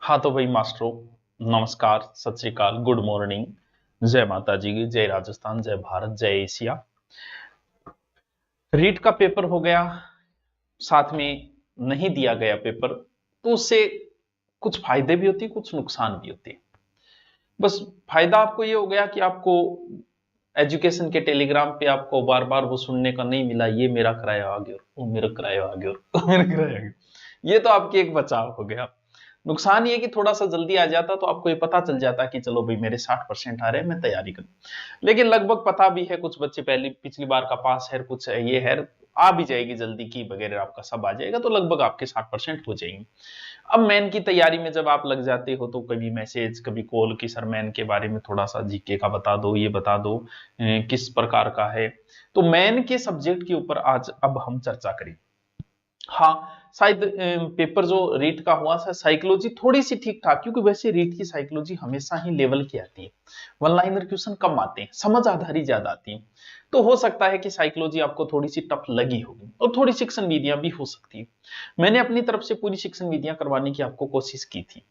हाँ तो भाई मास्टरों, नमस्कार, सत श्री अकाल, गुड मॉर्निंग, जय माता जी की, जय राजस्थान, जय भारत, जय एशिया। रीट का पेपर हो गया, साथ में नहीं दिया गया पेपर, तो उससे कुछ फायदे भी होती है, कुछ नुकसान भी होते हैं। बस फायदा आपको ये हो गया कि आपको एजुकेशन के टेलीग्राम पे आपको बार बार वो सुनने का नहीं मिला, ये मेरा किराया आ गया, वो मेरा किराया आ गया, वो मेरा किराया आ गया। ये तो आपके एक बचाव हो गया। नुकसान ये कि थोड़ा सा जल्दी आ जाता तो आपको ये पता चल जाता कि चलो भाई मेरे 60% आ रहे हैं, मैं तैयारी करूं। लेकिन लगभग पता भी है, कुछ बच्चे पहली पिछली बार का पास है, कुछ है, ये है, आ भी जाएगी जल्दी की वगैरह, आपका सब आ जाएगा, तो लगभग आपके 60% हो जाएंगे। अब मैन की तैयारी में जब आप लग जाते हो तो कभी मैसेज, कभी कॉल कि सर मैन के बारे में थोड़ा सा जीके का बता दो, ये बता दो किस प्रकार का है। तो मैन के सब्जेक्ट के ऊपर आज अब हम चर्चा करें। हाँ, शायद पेपर जो रीट का हुआ था, साइकोलॉजी थोड़ी सी ठीक ठाक, क्योंकि वैसे रीट की साइकोलॉजी हमेशा ही लेवल की आती है, वन लाइनर क्वेश्चन कम आते हैं, समझ आधारित ज्यादा आती है। तो हो सकता है कि साइकोलॉजी आपको थोड़ी सी टफ लगी होगी, और थोड़ी शिक्षण विधियां भी हो सकती है। मैंने अपनी तरफ से पूरी शिक्षण विधियां करवाने की आपको कोशिश की थी।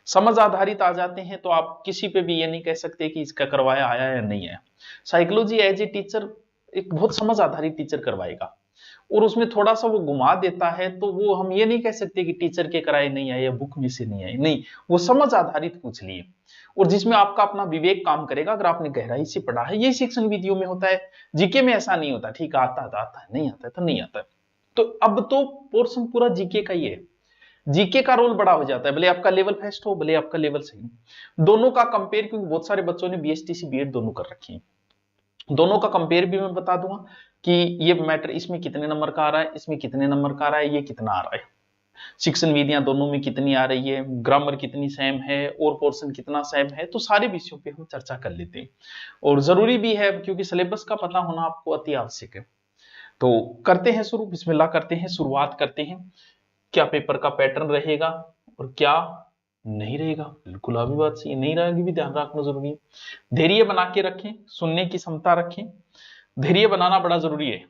समझ आधारित आ जाते हैं तो आप किसी पे भी ये नहीं कह सकते कि इसका करवाया आया या नहीं आया। साइकोलॉजी एज ए टीचर एक बहुत समझ आधारित टीचर करवाएगा, और उसमें थोड़ा सा वो घुमा देता है, तो वो हम ये नहीं कह सकते कि टीचर के कराए नहीं आए या बुक में से नहीं आए, नहीं, वो समझ आधारित पूछ लिए, और जिसमें आपका अपना विवेक काम करेगा अगर आपने गहराई से पढ़ा है। ये शिक्षण विधियों में होता है, जीके में ऐसा नहीं होता, ठीक है आता है, नहीं आता है तो नहीं आता है। तो अब तो पोर्शन पूरा जीके का ही है। जीके का रोल बड़ा हो जाता है, भले आपका लेवल फर्स्ट हो, भले आपका लेवल सेकंड, दोनों का कंपेयर, क्योंकि बहुत सारे बच्चों ने बीएसटीसी बीएड दोनों कर रखी है, दोनों का कंपेयर भी मैं बता दूंगा कि ये मैटर इसमें कितने नंबर का आ रहा है, इसमें कितने नंबर का आ रहा है, ये कितना आ रहा है, शिक्षण विधियां दोनों में कितनी आ रही है, ग्रामर कितनी सेम है, और पोर्शन कितना सेम है, तो सारे विषयों पे हम चर्चा कर लेते हैं। और जरूरी भी है, क्योंकि सिलेबस का पता होना आपको अति आवश्यक है। तो करते हैं शुरू, बिस्मिल्लाह करते हैं, शुरुआत करते हैं। क्या पेपर का पैटर्न रहेगा और क्या नहीं रहेगा, बिल्कुल अभी बात सही, नहीं रहेगी भी ध्यान रखना जरूरी है। धैर्य बना के रखें, सुनने की क्षमता रखें, धैर्य बनाना बड़ा जरूरी है,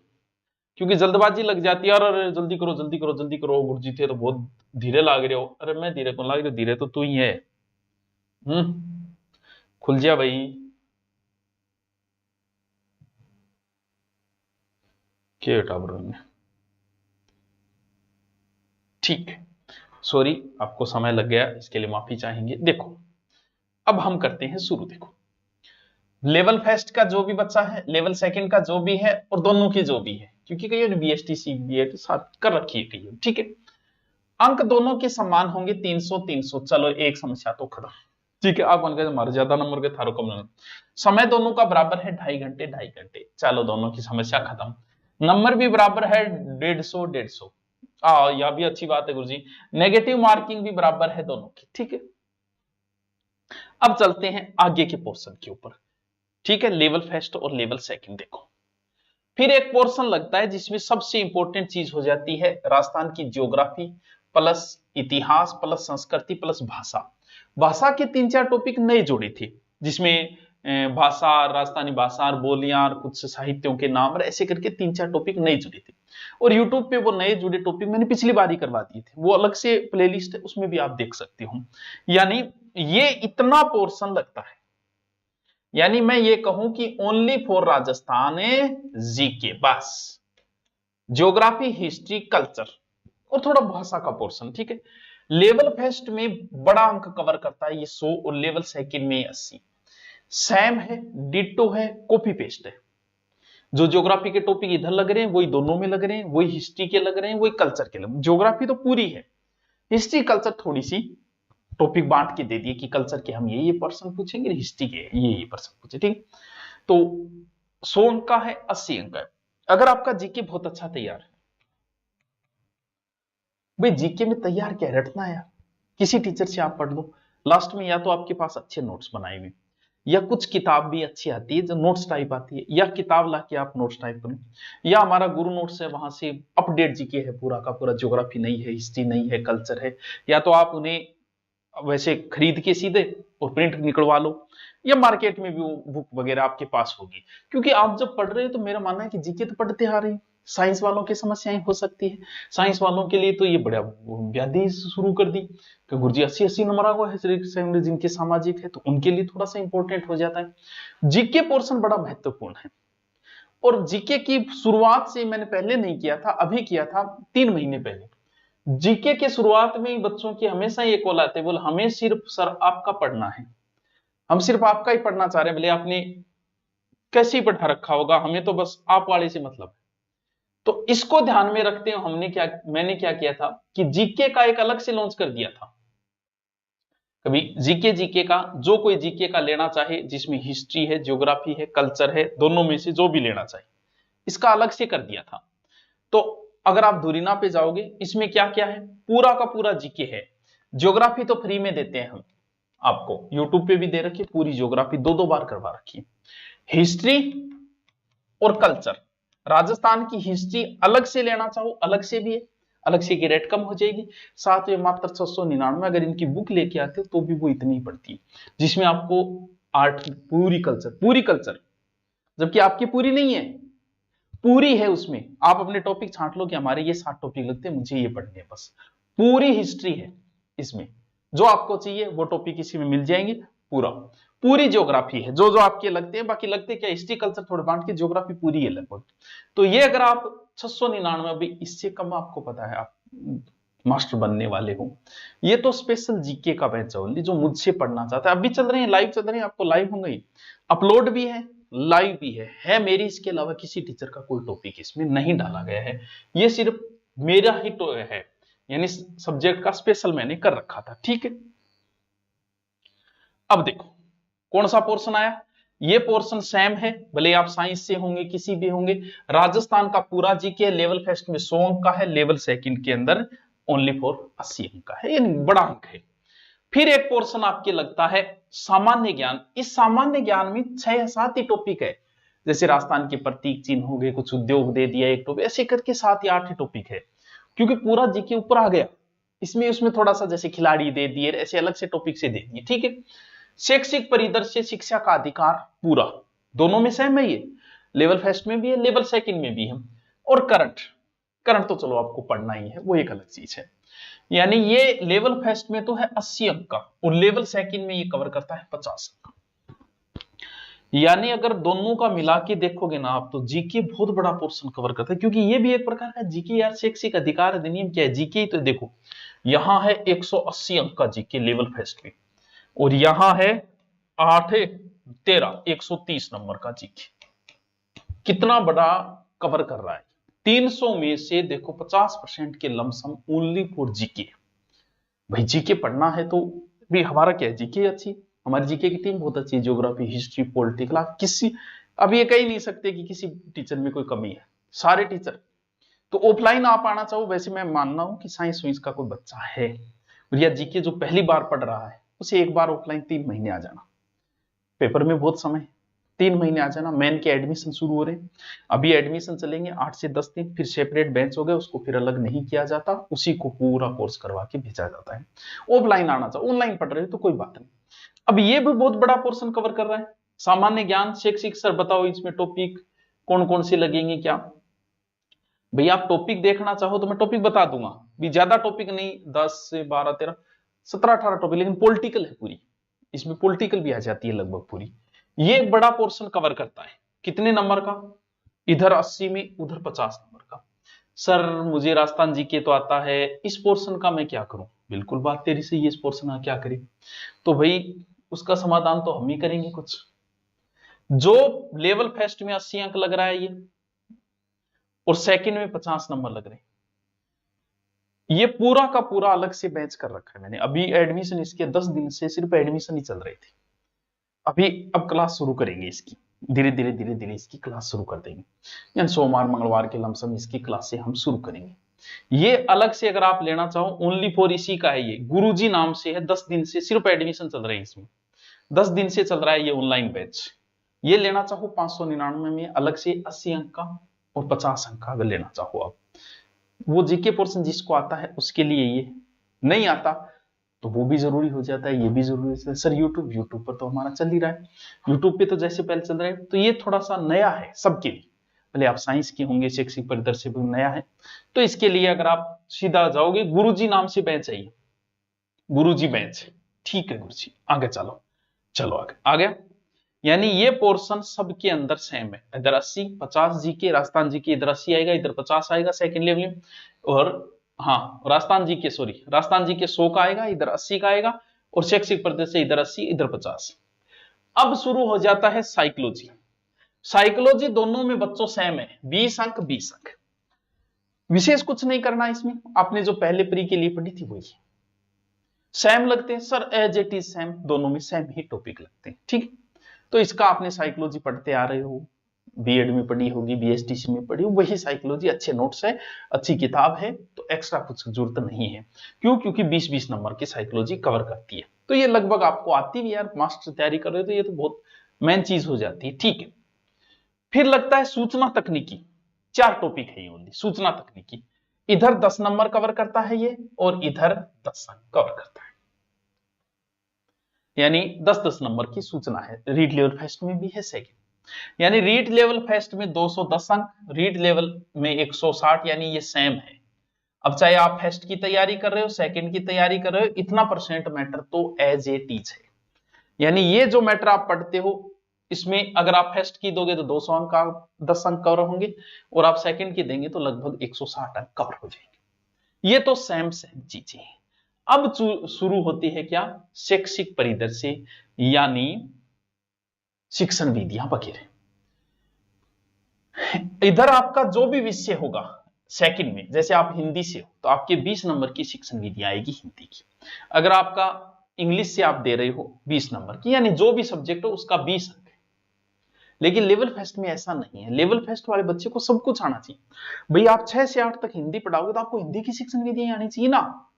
क्योंकि जल्दबाजी लग जाती है, और अरे जल्दी करो जल्दी करो जल्दी करो, गुरुजी थे तो बहुत धीरे लाग रहे हो, अरे मैं धीरे कौन लाग रही हूँ, धीरे तो तू ही है। खुल जा भाई, क्या टावर में, ठीक है, सॉरी आपको समय लग गया, इसके लिए माफी चाहेंगे। देखो अब हम करते हैं शुरू। देखो लेवल फर्स्ट का जो भी बच्चा है, लेवल सेकंड का जो भी है, और दोनों की जो भी है, क्योंकि कई ने बीएसटी बीएड साथ कर रखी है कई, ठीक है। अंक दोनों के समान होंगे, 300 300। चलो एक समस्या तो खत्म, ठीक है। आप उनके हमारे ज्यादा नंबर के थारो कम नंबर, समय दोनों का बराबर है 2.5 घंटे 2.5 घंटे, चलो दोनों की समस्या खत्म। नंबर भी बराबर है 150 150। यह भी अच्छी बात है गुरुजी, नेगेटिव मार्किंग भी बराबर है दोनों की, ठीक है। अब चलते हैं आगे के पोर्शन के ऊपर, ठीक है। लेवल फर्स्ट और लेवल सेकंड देखो, फिर एक पोर्शन लगता है जिसमें सबसे इंपॉर्टेंट चीज हो जाती है राजस्थान की ज्योग्राफी प्लस इतिहास प्लस संस्कृति प्लस भाषा। भाषा के 3-4 टॉपिक नए जुड़े थे, जिसमें भाषा, राजस्थानी भाषा, बोलियां, कुछ साहित्यों के नाम, ऐसे करके 3-4 टॉपिक नए जुड़े थे। और यूट्यूब पे वो नए जुड़े टॉपिक मैंने पिछली बार ही करवा दिए थे, वो अलग से प्लेलिस्ट है, उसमें भी आप देख सकते हो। यानी ये इतना पोर्शन लगता है, यानी मैं ये कहूं कि ओनली फॉर राजस्थान जीके, बस ज्योग्राफी हिस्ट्री कल्चर और थोड़ा भाषा का पोर्शन, ठीक है। लेवल फर्स्ट में बड़ा अंक कवर करता है ये 100, और लेवल सेकंड में 80। सेम है, डिटो है, कॉपी पेस्ट है। जो ज्योग्राफी के टॉपिक इधर लग रहे हैं वही दोनों में लग रहे हैं, वही हिस्ट्री के लग रहे हैं, वही कल्चर के लग। ज्योग्राफी तो पूरी है, हिस्ट्री कल्चर थोड़ी सी टॉपिक बांट के दे दिए कि कल्चर के हम ये पर्सन पूछेंगे, हिस्ट्री के ये पर्सन पूछे, ठीक। तो 100 अंक का है, 80 अंक है। अगर आपका जीके बहुत अच्छा तैयार है, भाई जीके में तैयार क्या रटना है यार, किसी टीचर से आप पढ़ लो, लास्ट में या तो आपके पास अच्छे नोट्स बनाए हुए, या कुछ किताब भी अच्छी आती है जो नोट्स टाइप आती है, या किताब ला के आप नोट्स टाइप करो, या हमारा गुरु नोट्स है वहां से अपडेट जीके है पूरा का पूरा, ज्योग्राफी नहीं है, हिस्ट्री नहीं है, कल्चर है, या तो आप उन्हें वैसे खरीद के सीधे और प्रिंट निकलवा लो, या मार्केट में भी वो बुक वगैरह आपके पास होगी। क्योंकि आप जब पढ़ रहे हो तो मेरा मानना है कि जीके तो पढ़ते आ रहे हैं, साइंस वालों की समस्याएं हो सकती है। साइंस वालों के लिए तो ये बड़ा व्याधि शुरू कर दी कि गुरुजी 80-80 नंबर को है, जिनके सामाजिक है तो उनके लिए थोड़ा सा इंपॉर्टेंट हो जाता है। जीके पोर्शन बड़ा महत्वपूर्ण है, और जीके की शुरुआत से मैंने पहले नहीं किया था, अभी किया था 3 महीने पहले। जीके के शुरुआत में ही बच्चों की हमेशा ये कॉल आते हैं, बोले हमें सिर्फ सर आपका पढ़ना है, हम सिर्फ आपका ही पढ़ना चाह रहे हैं, भले आपने कैसे ही पढ़ा रखा होगा, हमें तो बस आप वाले से मतलब है। तो इसको ध्यान में रखते हुए मैंने क्या किया था कि जीके का एक अलग से लॉन्च कर दिया था। कभी जीके का जो कोई जीके का लेना चाहे, जिसमें हिस्ट्री है, ज्योग्राफी है, कल्चर है, दोनों में से जो भी लेना चाहे, इसका अलग से कर दिया था। तो अगर आप धुरीना पे जाओगे, इसमें क्या क्या है, पूरा का पूरा जीके है। ज्योग्राफी तो फ्री में देते हैं हम आपको, यूट्यूब पे भी दे रखी पूरी ज्योग्राफी, 2-2 बार करवा रखी है। हिस्ट्री और कल्चर, राजस्थान की हिस्ट्री अलग से लेना चाहो अलग से भी है, अलग से की रेट कम हो जाएगी। साथ में मात्र 699, अगर इनकी बुक लेके आते हो तो भी वो इतनी ही पड़ती है, जिसमें आपको आर्ट पूरी कल्चर, जबकि आपकी पूरी नहीं है, पूरी है, उसमें आप अपने टॉपिक छांट लो कि हमारे ये 7 टॉपिक लगते हैं, मुझे ये पढ़ने हैं, बस पूरी हिस्ट्री है इसमें, जो आपको चाहिए वो टॉपिक इसी में मिल जाएंगे। पूरी ज्योग्राफी है, जो जो आपके लगते हैं, बाकी लगते क्या हिस्ट्री कल्चर थोड़े बांट के, ज्योग्राफी पूरी है लगभग। तो ये अगर आप 699, अभी इससे कम आपको पता है आप मास्टर बनने वाले हो। ये तो स्पेशल जीके का बैच है, जो मुझसे पढ़ना चाहता है। अभी चल रहे हैं, लाइव चल रहे हैं, आपको लाइव होंगे ही, अपलोड भी है, लाइव भी है मेरी, इसके अलावा किसी टीचर का कोई टॉपिक इसमें नहीं डाला गया है, ये सिर्फ मेरा ही तो है, यानी सब्जेक्ट का स्पेशल मैंने कर रखा था, ठीक है। अब देखो कौन सा पोर्शन आया, ये पोर्शन सेम है, भले आप साइंस से होंगे किसी भी होंगे। राजस्थान का पूरा जीके लेवल फर्स्ट में 100 अंक का है, लेवल सेकंड के अंदर ओनली फॉर 80 अंक का है, यानी बड़ा अंक है। फिर एक पोर्शन आपके लगता है सामान्य ज्ञान। इस सामान्य ज्ञान में 6 या 7 ही टॉपिक है, जैसे राजस्थान के प्रतीक चिन्ह हो गए, कुछ उद्योग दे दिया एक टॉपिक, ऐसे करके 7 या 8 ही टॉपिक है, क्योंकि पूरा जीके ऊपर आ गया। इसमें थोड़ा सा जैसे खिलाड़ी दे दिए, ऐसे अलग से टॉपिक से दे दिए, ठीक है। शैक्षिक परिदृश्य, शिक्षा का अधिकार, पूरा दोनों में सेम है, ये लेवल फर्स्ट में भी है, लेवल सेकंड में भी है। और करंट तो चलो आपको पढ़ना ही है, वो एक अलग चीज है। यानी ये लेवल फर्स्ट में तो है 80 अंक का, और लेवल सेकंड में ये कवर करता है 50 अंक का। यानी अगर दोनों का मिला के देखोगे ना आप, तो जीके बहुत बड़ा पोर्शन कवर करता है, क्योंकि ये भी एक प्रकार का जीके यार, शैक्षिक अधिकार अधिनियम क्या है, जीके ही तो देखो, यहां है 180 अंक का जीके लेवल फर्स्ट में, और यहां है 8-13 130 नंबर का जीके। कितना बड़ा कवर कर रहा है, 300 में से देखो 50% के लमसम ओनली फॉर जीके। भाई जीके पढ़ना है तो भी हमारा क्या है, जीके अच्छी, हमारी जीके की टीम बहुत अच्छी है, ज्योग्राफी, हिस्ट्री, पॉलिटिकल, किसी अब ये कह ही नहीं सकते कि किसी टीचर में कोई कमी है, सारे टीचर। तो ऑफलाइन आप आना चाहो, वैसे मैं मानना हूं कि साइंस का कोई बच्चा है या जीके जो पहली बार पढ़ रहा है, उसे एक बार ऑफलाइन 3 महीने आ जाना, पेपर में बहुत समय, 3 महीने आ जाना। मेन के एडमिशन शुरू हो रहे हैं, अभी एडमिशन चलेंगे 8 से 10 दिन, फिर सेपरेट बेंच हो गए, उसको फिर अलग नहीं किया जाता, उसी को पूरा कोर्स करवा के भेजा जाता है। ऑफलाइन आना चाहो, ऑनलाइन पढ़ रहे हो तो कोई बात नहीं। अब ये भी बहुत बड़ा पोर्शन कवर कर रहा है, सामान्य ज्ञान, शैक्षिक। सर बताओ इसमें टॉपिक कौन कौन से लगेंगे क्या? भैया आप टॉपिक देखना चाहो तो मैं टॉपिक बता दूंगा, भी ज्यादा टॉपिक नहीं, 10 से 12 13 17 18 टॉपिक, लेकिन पॉलिटिकल है पूरी, इसमें पॉलिटिकल भी आ जाती है लगभग पूरी। ये एक बड़ा पोर्शन कवर करता है, कितने नंबर का, इधर 80 में उधर 50 नंबर का। सर मुझे राजस्थान जीके तो आता है, इस पोर्शन का मैं क्या करूं? बिल्कुल बात तेरी सही है, इस पोर्शन का क्या करें? तो भाई उसका समाधान तो हम ही करेंगे कुछ। जो लेवल फर्स्ट में 80 अंक लग रहा है ये, और सेकंड में 50 नंबर लग रहे हैं, ये पूरा का पूरा अलग से बैच कर रखा है मैंने। अभी एडमिशन इसके 10 दिन से सिर्फ एडमिशन ही चल रहे थे, अभी अब क्लास शुरू करेंगे इसकी, धीरे धीरे इसकी क्लास शुरू कर देंगे, यानी सोमवार मंगलवार के लमसम इसकी क्लास से हम शुरू करेंगे। ये अलग से अगर आप लेना चाहो, ओनली फॉर इसी का है, ये गुरुजी नाम से है, 10 दिन से सिर्फ एडमिशन चल रहे हैं इसमें, 10 दिन से चल रहा है ये ऑनलाइन बैच। ये लेना चाहो 599 में अलग से 80 अंक का और 50 अंक का अगर लेना चाहो आप, वो जीके पोर्शन जिसको आता है उसके लिए, ये नहीं आता तो वो भी जरूरी हो जाता है, ये भी जरूरी हो जाता है। सर यूट्यूब पर तो हमारा चल ही रहा है, यूट्यूब पे तो जैसे पहले चल रहा है, तो ये थोड़ा सा नया है सबके लिए, भले आप साइंस के होंगे, शैक्षिक परिदृश्य भी नया है। तो इसके लिए अगर आप सीधा जाओगे, गुरुजी नाम से बैच चाहिए, गुरुजी बैच, ठीक है गुरुजी, आगे चलो, चलो आगे आ गया। यानी ये पोर्शन सबके अंदर सेम है, इधर 80 50 जीके, राजस्थान जीके इधर 80 आएगा, इधर 50 आएगा सेकंड लेवल में, और हाँ Rajasthan GK, sorry Rajasthan GK 100 का आएगा, इधर 80 का आएगा, और शैक्षिक परिदृश्य इधर 80 इधर 50। अब शुरू हो जाता है साइकोलॉजी। साइकोलॉजी दोनों में बच्चों सेम है, 20 अंक 20 अंक, विशेष कुछ नहीं करना इसमें, आपने जो पहले प्री के लिए पढ़ी थी वही सेम लगते हैं sir, as it is same, दोनों में सेम ही टॉपिक लगते हैं, ठीक। तो इसका आपने साइकोलॉजी पढ़ते आ रहे हो, बीएड में पढ़ी होगी, बीएसटीसी में पढ़ी, वही साइकोलॉजी, अच्छे नोट्स है, अच्छी किताब है, तो एक्स्ट्रा कुछ जरूरत नहीं है। क्यों? क्योंकि 20-20 नंबर की साइकोलॉजी कवर करती है, तो ये लगभग आपको आती भी यार, मास्टर तैयारी कर रहे हो तो ये तो बहुत मेन चीज हो जाती है, ठीक है। फिर लगता है सूचना तकनीकी, 4 टॉपिक है ये ओनली सूचना तकनीकी, इधर 10 नंबर कवर करता है ये, और इधर 10 अंक कवर करता है, यानी 10-10 नंबर की सूचना है। रीड लेवल फर्स्ट में भी है सेकंड, यानी रीड लेवल फर्स्ट में 210 अंक, रीड लेवल में 160, यानी ये सेम है। अब चाहे आप फर्स्ट की तैयारी कर रहे हो, सेकंड की तैयारी कर रहे हो, इतना परसेंट मैटर तो एज ए टीच है, यानी ये जो मैटर आप पढ़ते हो इसमें अगर आप फर्स्ट की दोगे तो 200 अंक का 10 अंक कवर होंगे, और आप सेकंड की देंगे तो लगभग 160 अंक कवर हो जाएंगे। ये तो सेम चीजें हैं। अब शुरू होती है क्या? शैक्षिक परिदृश्य, यानी शिक्षण विधियां वगैरह। इधर आपका जो भी विषय होगा सेकंड में, जैसे आप हिंदी से हो तो आपके 20 नंबर की शिक्षण विधियां आएगी हिंदी की। अगर आपका इंग्लिश से आप दे रहे हो 20 नंबर की, यानी जो भी सब्जेक्ट हो उसका 20 अंक है। लेकिन लेवल फर्स्ट में ऐसा नहीं है, लेवल फर्स्ट वाले बच्चे को सब कुछ आना चाहिए। भाई आप 6 से 8 तक हिंदी पढ़ाओगे तो आपको हिंदी की शिक्षण विधियां आनी चाहिए ना।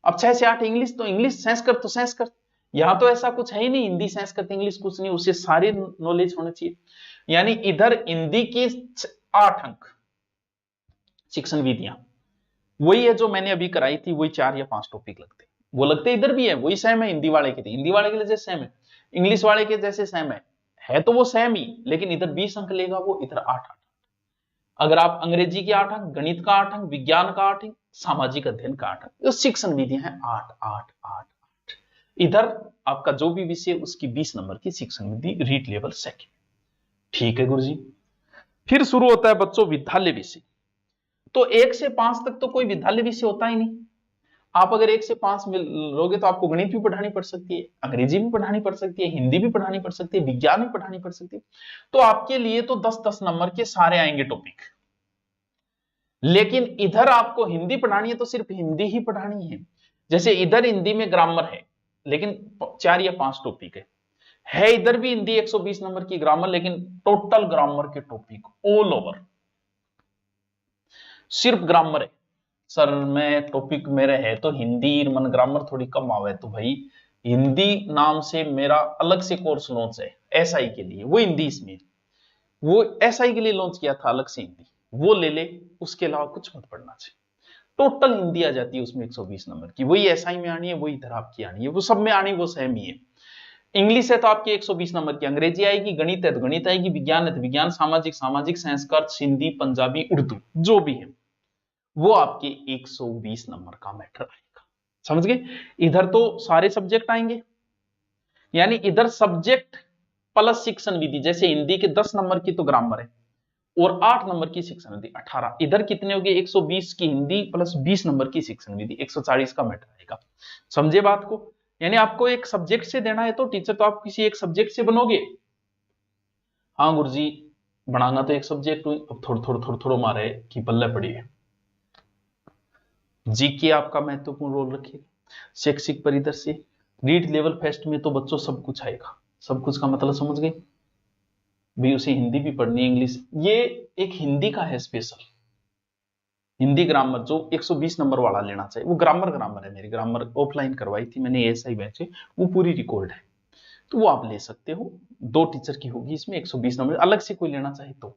अब 6 से 8 इंग्लिश, तो इंग्लिश, संस्कृत तो संस्कृत, यहां तो ऐसा कुछ है ही नहीं, हिंदी संस्कृत इंग्लिश कुछ नहीं, उससे सारी नॉलेज होनी चाहिए। यानी इधर हिंदी की 8 अंक शिक्षण विधियां, वही है जो मैंने अभी कराई थी, वही 4 या 5 टॉपिक लगते, वो लगते इधर भी है, वही सेम है हिंदी वाले के, हिंदी वाले के लिए जैसे सेम है, इंग्लिश वाले के जैसे सेम है तो वो सेम ही, लेकिन इधर 20 अंक लेगा वो, इधर 8 अंक। अगर आप अंग्रेजी के 8 अंक, गणित का 8 अंक, विज्ञान का 8 अंक, सामाजिक अध्ययन का 8 अंक, तो शिक्षण विधियां हैं 8 8 8 8। इधर आपका जो भी विषय उसकी 20 नंबर की शिक्षण विधि, रीड लेवल सेकंड, ठीक है गुरुजी। फिर शुरू होता है बच्चों विद्यालय विषय। तो 1 से 5 तक तो कोई विद्यालय विषय होता ही नहीं। आप अगर 1 से 5 लोगे तो आपको गणित भी पढ़ानी पड़ सकती है, अंग्रेजी भी पढ़ानी पड़ सकती है, हिंदी भी पढ़ानी पड़ सकती है, विज्ञान भी पढ़ानी पड़ सकती है, तो आपके लिए तो 10-10 नंबर के सारे आएंगे टॉपिक। लेकिन इधर आपको हिंदी पढ़ानी है तो सिर्फ हिंदी ही पढ़ानी है। जैसे इधर हिंदी में ग्रामर है, लेकिन 4 या 5 टॉपिक है इधर भी हिंदी 120 नंबर की ग्रामर, लेकिन टोटल ग्रामर के टॉपिक ऑल ओवर सिर्फ ग्रामर है। सर मैं टॉपिक मेरे है तो हिंदी, मन ग्रामर थोड़ी कम आवे, तो भाई हिंदी नाम से मेरा अलग से कोर्स लॉन्च है एसआई के लिए, वो हिंदी इसमें, वो एसआई के लिए लॉन्च किया था अलग से हिंदी, वो ले ले, उसके अलावा कुछ मत पढ़ना चाहिए। टोटल हिंदी आ जाती है उसमें 120 नंबर की, वही एसआई में आनी है, वही इधर आपकी आनी है, वो सब में आनी वो सेम ही है। इंग्लिश है तो आपकी 120 नंबर की, अंग्रेजी आएगी, गणित है तो गणित आएगी, विज्ञान है तो विज्ञान, सामाजिक सामाजिक, संस्कृत, हिंदी, पंजाबी, उर्दू जो भी है वो आपके 120 नंबर का मैटर आएगा। समझ गए? इधर तो सारे सब्जेक्ट आएंगे, यानी इधर सब्जेक्ट प्लस शिक्षण विधि, जैसे हिंदी के 10 नंबर की तो ग्रामर है और 8 नंबर की शिक्षण विधि 18, इधर कितने हो गए 120 की हिंदी प्लस 20 नंबर की शिक्षण विधि, 140 का मैटर आएगा। समझे बात को? यानी आपको एक सब्जेक्ट से देना है तो टीचर तो आप किसी एक सब्जेक्ट से बनोगे। हाँ गुरुजी बनाना तो एक सब्जेक्ट, अब थोड़ा मारे कि पल्ले पड़ी है। जीके आपका महत्वपूर्ण रोल रखेगा। शैक्षिक परिदृश्य, रीड लेवल फर्स्ट में तो बच्चों सब कुछ आएगा, सब कुछ का मतलब समझ गए भी, उसे हिंदी भी पढ़नी है, इंग्लिश, ये एक हिंदी का है स्पेशल, हिंदी ग्रामर जो 120 नंबर वाला लेना चाहिए, वो ग्रामर है, मेरी ग्रामर ऑफलाइन करवाई थी मैंने, एएसआई बैच है, वो पूरी रिकॉर्ड है, तो वो आप ले सकते हो, 2 टीचर की होगी इसमें, 120 नंबर, अलग से कोई लेना चाहे तो।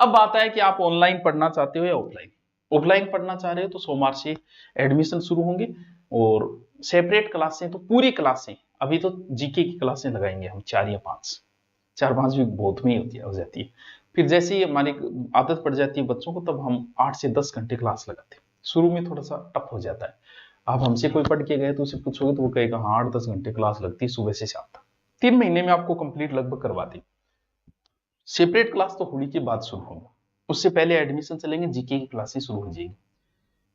अब आता है कि आप ऑनलाइन पढ़ना चाहते हो या ऑफलाइन। ऑफलाइन पढ़ना चाह रहे हो तो सोमवार से एडमिशन शुरू होंगे, और सेपरेट क्लासें तो पूरी क्लासें, अभी तो जीके की क्लासें लगाएंगे हम 4 या 5, 4-5 भी बहुत में ही हो जाती है, फिर जैसे ही हमारी आदत पड़ जाती है बच्चों को, तब हम 8 से 10 घंटे क्लास लगाते हैं। शुरू में थोड़ा सा टफ हो जाता है। आप हमसे कोई पढ़ के गए तो उसे पूछोगे तो वो कहेगा हाँ 8-10 घंटे क्लास लगती है सुबह से शाम तक। 3 महीने में आपको कंप्लीट लगभग करवा दी। सेपरेट क्लास तो होली के बाद शुरू होगा, उससे पहले एडमिशन चलेंगे, जीके की क्लासेस शुरू हो जाएगी।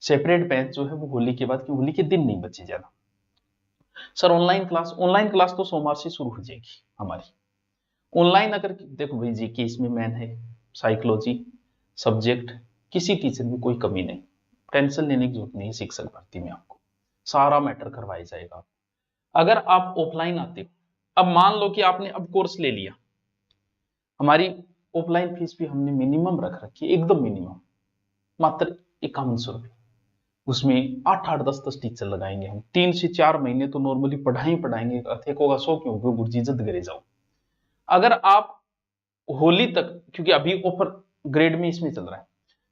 सेपरेट बैच जो है वो होली के बाद, क्योंकि होली के दिन नहीं बचे ज्यादा। सर ऑनलाइन क्लास तो सोमवार से शुरू हो जाएगी हमारी। ऑनलाइन अगर देखो भाई जीके इसमें मैन है, साइकोलॉजी सब्जेक्ट, किसी टीचर में कोई कमी नहीं, टेंशन लेने की जरूरत नहीं है। शिक्षक भर्ती में आपको सारा मैटर करवाया जाएगा। अगर आप ऑफलाइन आते हो, अब मान लो कि आपने अब कोर्स ले लिया, हमारी ऑफलाइन फीस भी हमने मिनिमम रख रखी है, एकदम मिनिमम, मात्र 5100 रुपये। उसमें 8-8 10-10 टीचर लगाएंगे हम, 3 से 4 महीने तो नॉर्मली पढ़ाई पढ़ाएंगे। अर्थ होगा 100 क्यों गुरजी जद करे जाओ। अगर आप होली तक, क्योंकि अभी ऑफर ग्रेड में इसमें चल रहा है,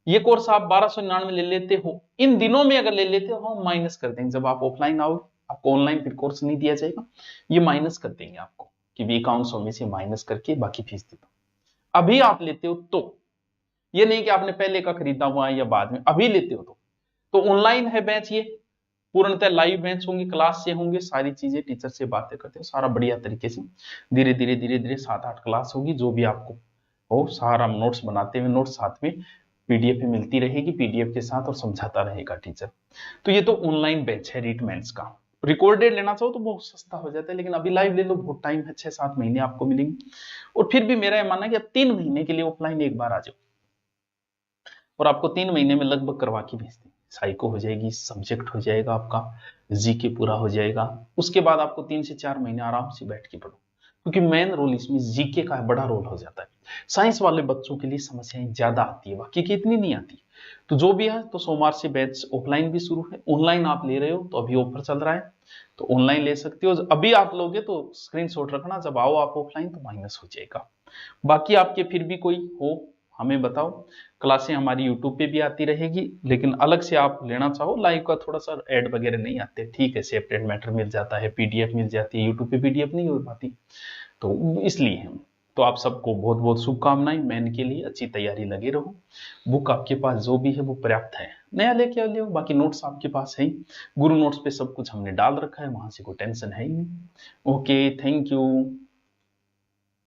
ये कोर्स आप 1299 ले लेते हो, इन दिनों में अगर ले लेते हो हम माइनस कर देंगे। जब आप ऑफलाइन आओगे आपको ऑनलाइन फिर कोर्स नहीं दिया जाएगा, ये माइनस कर देंगे आपको कि 5100 में से माइनस करके बाकी फीस दे दो। अभी आप लेते हो तो, ये नहीं कि आपने पहले का खरीदा हुआ है या बाद में, अभी लेते हो तो ऑनलाइन है बैच, ये पूर्णतः लाइव बैच होंगे, क्लास से होंगे, सारी चीजें टीचर से बातें करते हो, सारा बढ़िया तरीके से धीरे धीरे धीरे धीरे 7-8 क्लास होगी, जो भी आपको हो सारा नोट्स बनाते हुए, नोट्स साथ में पीडीएफ में मिलती रहेगी, पीडीएफ के साथ, और समझाता रहेगा टीचर। तो ये तो ऑनलाइन बैच है रीटमेंट्स का। रिकॉर्डेड लेना चाहो तो बहुत सस्ता हो जाता है, लेकिन अभी लाइव ले लो, बहुत टाइम है, 6-7 महीने आपको मिलेंगे। और फिर भी मेरा ये मानना है कि अब 3 महीने के लिए ऑफलाइन एक बार आ जाओ, और आपको 3 महीने में लगभग करवा के भेज देंगे। साइको हो जाएगी, सब्जेक्ट हो जाएगा आपका, जीके पूरा हो जाएगा। उसके बाद आपको 3 से 4 महीने आराम से बैठ के पढ़ो, क्योंकि मेन रोल इसमें जीके का बड़ा रोल हो जाता है। साइंस वाले बच्चों के लिए समस्याएं ज्यादा आती है, बाकी की इतनी नहीं आती। तो जो भी है, तो सोमवार से बैच ऑफलाइन भी शुरू है। ऑनलाइन आप ले रहे हो तो अभी ऑफर चल रहा है, तो ऑनलाइन ले सकते हो। अभी आप लोगे तो स्क्रीनशॉट रखना, जब आओ आप ऑफलाइन तो माइनस हो जाएगा। बाकी आपके फिर भी कोई हो हमें बताओ। क्लासें हमारी यूट्यूब पे भी आती रहेगी, लेकिन अलग से आप लेना चाहो लाइव का, थोड़ा सा ऐड वगैरह नहीं आते, ठीक है, सेपरेट मैटर मिल जाता है, पीडीएफ मिल जाती है, यूट्यूब पे पीडीएफ नहीं हो पाती, तो इसलिए। तो आप सबको बहुत बहुत शुभकामनाएं, मैन के लिए अच्छी तैयारी लगे रहो। बुक आपके पास जो भी है वो पर्याप्त है, नया लेके ले, बाकी नोट्स आपके पास है, गुरु नोट्स पे सब कुछ हमने डाल रखा है, वहां से कोई टेंशन है ही नहीं। Okay, thank you.